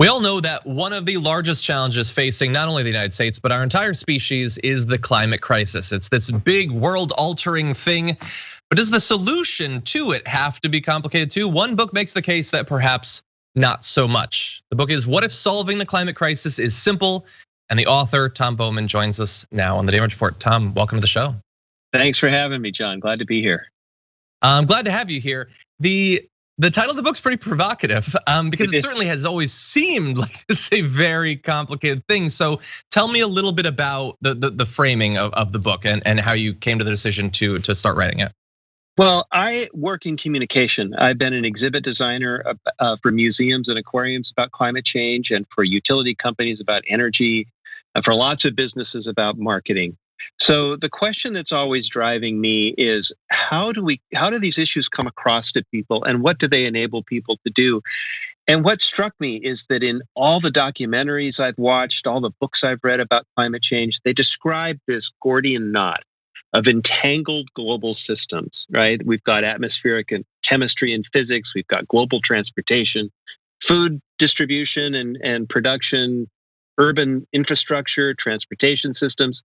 We all know that one of the largest challenges facing not only the United States, but our entire species is the climate crisis. It's this big world-altering thing, but does the solution to it have to be complicated too? One book makes the case that perhaps not so much. The book is What If Solving the Climate Crisis is Simple? And the author, Tom Bowman, joins us now on the Damage Report. Tom, welcome to the show. Thanks for having me, John. Glad to be here. I'm glad to have you here. The title of the book's pretty provocative because it certainly has always seemed like this a very complicated thing. So tell me a little bit about the framing of the book and how you came to the decision to start writing it. Well, I work in communication. I've been an exhibit designer for museums and aquariums about climate change, and for utility companies about energy, and for lots of businesses about marketing. So the question that's always driving me is how do these issues come across to people, and what do they enable people to do? And what struck me is that in all the documentaries I've watched, all the books I've read about climate change, they describe this Gordian Knot of entangled global systems, right? We've got atmospheric and chemistry and physics, we've got global transportation, food distribution and production, urban infrastructure, transportation systems.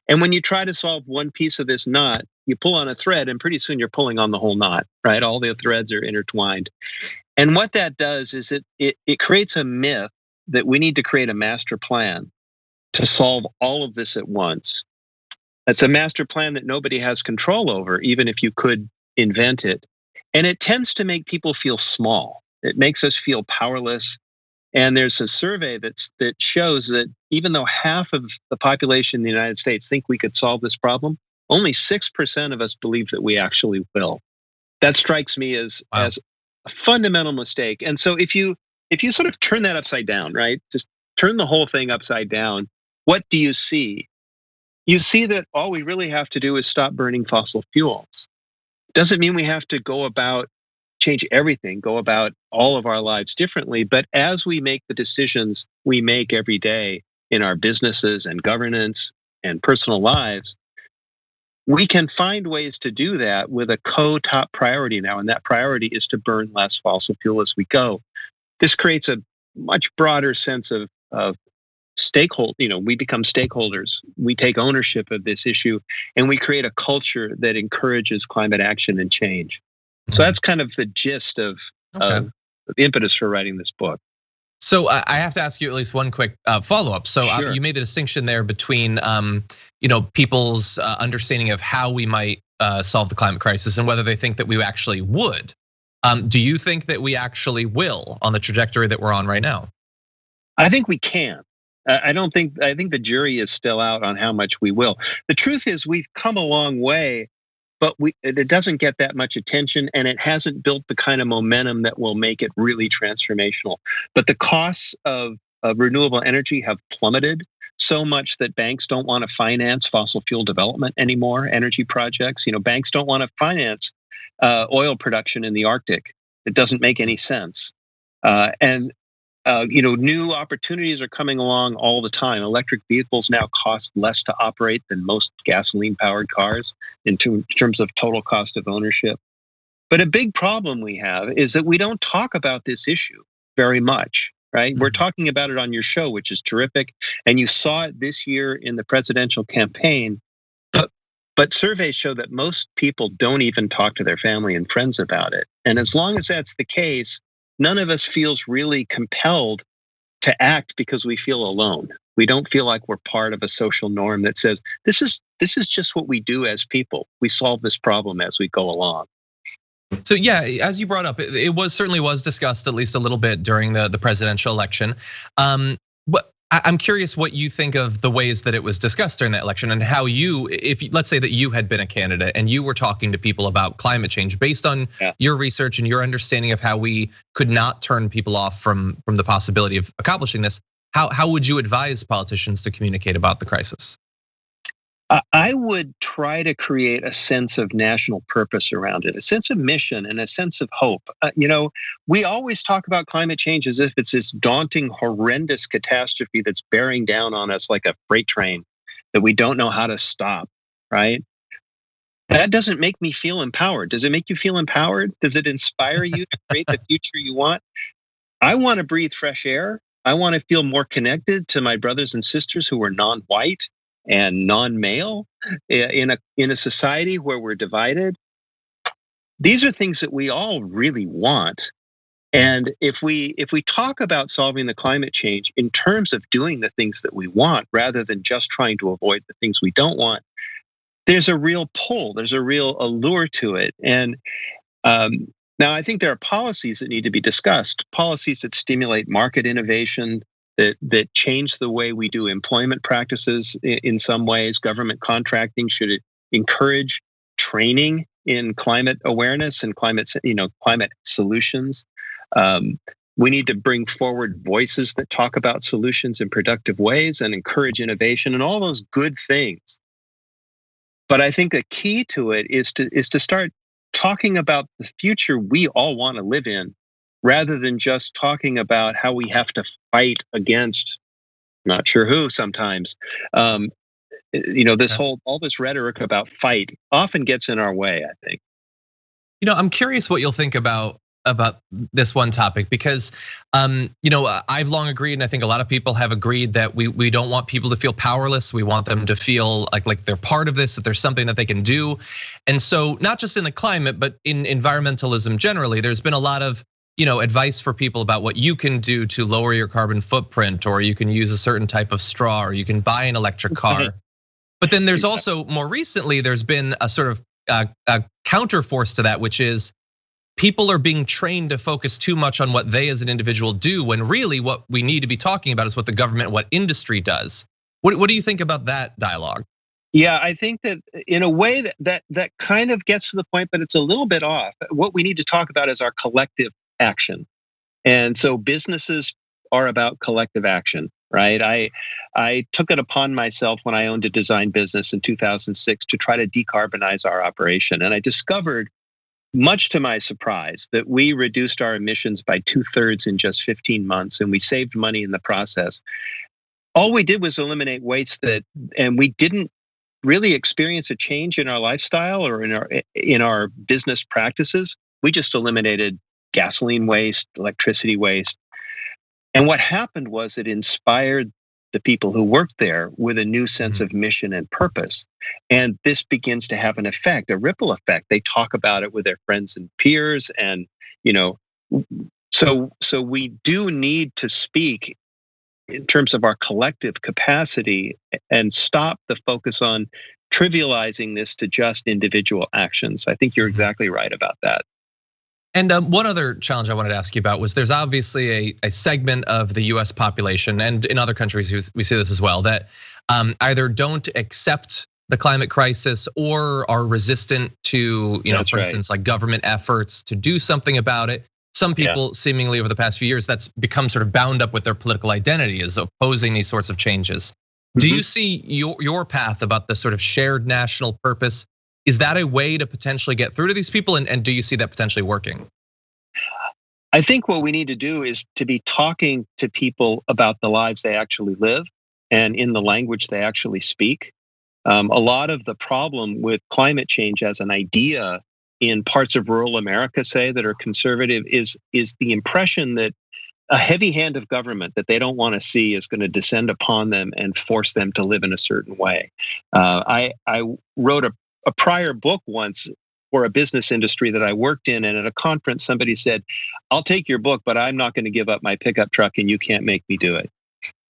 And when you try to solve one piece of this knot, you pull on a thread and pretty soon you're pulling on the whole knot, right? All the threads are intertwined. And what that does is it creates a myth that we need to create a master plan to solve all of this at once. It's a master plan that nobody has control over, even if you could invent it. And it tends to make people feel small. It makes us feel powerless. And there's a survey that shows that even though half of the population in the United States think we could solve this problem, only 6% of us believe that we actually will. That strikes me as a fundamental mistake. And so if you sort of turn that upside down, right? Just turn the whole thing upside down, what do you see? You see that all we really have to do is stop burning fossil fuels. Doesn't mean we have to change everything, go about all of our lives differently. But as we make the decisions we make every day in our businesses and governance and personal lives, we can find ways to do that with a top priority now. And that priority is to burn less fossil fuel as we go. This creates a much broader sense of stakeholder, we become stakeholders. We take ownership of this issue and we create a culture that encourages climate action and change. So that's kind of the gist of the impetus for writing this book. So I have to ask you at least one quick follow-up. So Sure. You made the distinction there between people's understanding of how we might solve the climate crisis and whether they think that we actually would. Do you think that we actually will on the trajectory that we're on right now? I think we can. I think the jury is still out on how much we will. The truth is we've come a long way, but it doesn't get that much attention, and it hasn't built the kind of momentum that will make it really transformational. But the costs of renewable energy have plummeted so much that banks don't want to finance fossil fuel development anymore, energy projects. Banks don't want to finance oil production in the Arctic. It doesn't make any sense. New opportunities are coming along all the time. Electric vehicles now cost less to operate than most gasoline-powered cars in terms of total cost of ownership. But a big problem we have is that we don't talk about this issue very much, right? Mm-hmm. We're talking about it on your show, which is terrific. And you saw it this year in the presidential campaign. But surveys show that most people don't even talk to their family and friends about it. And as long as that's the case, none of us feels really compelled to act because we feel alone. We don't feel like we're part of a social norm that says, this is just what we do as people. We solve this problem as we go along. So yeah, as you brought up, it certainly was discussed at least a little bit during the presidential election. But I'm curious what you think of the ways that it was discussed during that election and how let's say that you had been a candidate and you were talking to people about climate change based on your research and your understanding of how we could not turn people off from the possibility of accomplishing this. How would you advise politicians to communicate about the crisis? I would try to create a sense of national purpose around it, a sense of mission and a sense of hope. We always talk about climate change as if it's this daunting, horrendous catastrophe that's bearing down on us like a freight train that we don't know how to stop, right? That doesn't make me feel empowered. Does it make you feel empowered? Does it inspire you to create the future you want? I want to breathe fresh air. I want to feel more connected to my brothers and sisters who are non-white and non-male in a society where we're divided. These are things that we all really want. And if we talk about solving the climate change in terms of doing the things that we want rather than just trying to avoid the things we don't want, there's a real pull, there's a real allure to it. And now I think there are policies that need to be discussed, policies that stimulate market innovation, that change the way we do employment practices in some ways. Government contracting should encourage training in climate awareness and climate solutions. We need to bring forward voices that talk about solutions in productive ways and encourage innovation and all those good things. But I think the key to it is to start talking about the future we all want to live in, rather than just talking about how we have to fight against, not sure who sometimes. All this rhetoric about fight often gets in our way, I think. I'm curious what you'll think about this one topic, because I've long agreed, and I think a lot of people have agreed, that we don't want people to feel powerless. We want them to feel like they're part of this, that there's something that they can do. And so not just in the climate, but in environmentalism generally, there's been a lot of advice for people about what you can do to lower your carbon footprint, or you can use a certain type of straw, or you can buy an electric car. But then there's also, more recently, there's been a sort of a counterforce to that, which is people are being trained to focus too much on what they as an individual do, when really what we need to be talking about is what the government, what industry does. What do you think about that dialogue? Yeah, I think that in a way that kind of gets to the point, but it's a little bit off. What we need to talk about is our collective action. And so businesses are about collective action, right? I took it upon myself when I owned a design business in 2006 to try to decarbonize our operation. And I discovered, much to my surprise, that we reduced our emissions by 2/3 in just 15 months, and we saved money in the process. All we did was eliminate waste and we didn't really experience a change in our lifestyle or in our business practices. We just eliminated gasoline waste, electricity waste. And what happened was it inspired the people who worked there with a new sense of mission and purpose. And this begins to have an effect, a ripple effect. They talk about it with their friends and peers. And, so we do need to speak in terms of our collective capacity and stop the focus on trivializing this to just individual actions. I think you're exactly right about that. And one other challenge I wanted to ask you about was, there's obviously a segment of the US population, and in other countries we see this as well, that either don't accept the climate crisis or are resistant to, for instance, like government efforts to do something about it. Some people seemingly over the past few years, that's become sort of bound up with their political identity, as opposing these sorts of changes. Do you see your path about the sort of shared national purpose? Is that a way to potentially get through to these people? And do you see that potentially working? I think what we need to do is to be talking to people about the lives they actually live and in the language they actually speak. A lot of the problem with climate change as an idea in parts of rural America, say, that are conservative, is the impression that a heavy hand of government that they don't want to see is going to descend upon them and force them to live in a certain way. I wrote a prior book once for a business industry that I worked in, and at a conference somebody said, "I'll take your book, but I'm not going to give up my pickup truck, and you can't make me do it."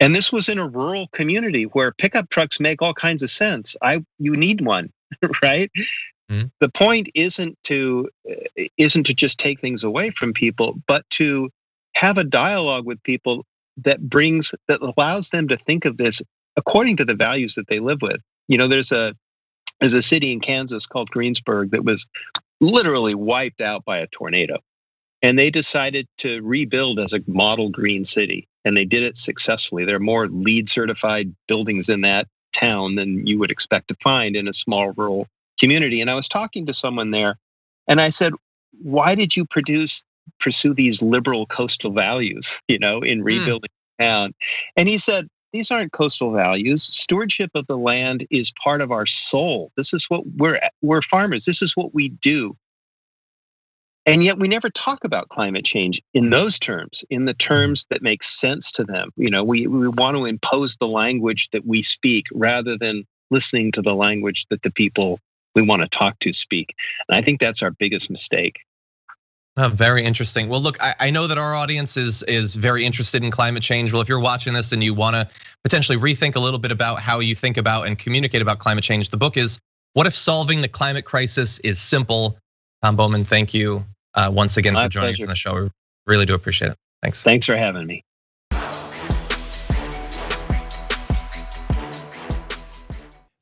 And this was in a rural community where pickup trucks make all kinds of sense. You need one, right? The point isn't to just take things away from people, but to have a dialogue with people that allows them to think of this according to the values that they live with. There's a city in Kansas called Greensburg that was literally wiped out by a tornado. And they decided to rebuild as a model green city. And they did it successfully. There are more LEED certified buildings in that town than you would expect to find in a small rural community. And I was talking to someone there, and I said, "Why did you pursue these liberal coastal values, in rebuilding the town?" And he said, "These aren't coastal values. Stewardship of the land is part of our soul. This is what we're farmers. This is what we do. And yet we never talk about climate change in those terms, in the terms that make sense to them. We want to impose the language that we speak rather than listening to the language that the people we want to talk to speak. And I think that's our biggest mistake. Very interesting. Well, look, I know that our audience is very interested in climate change. Well, if you're watching this and you want to potentially rethink a little bit about how you think about and communicate about climate change, the book is What If Solving the Climate Crisis is Simple? Tom Bowman, thank you once again for joining us on the show. We really do appreciate it. Thanks. Thanks for having me.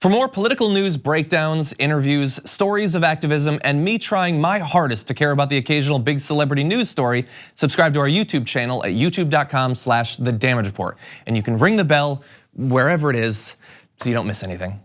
For more political news breakdowns, interviews, stories of activism, and me trying my hardest to care about the occasional big celebrity news story, subscribe to our YouTube channel at youtube.com/The Damage Report. And you can ring the bell wherever it is so you don't miss anything.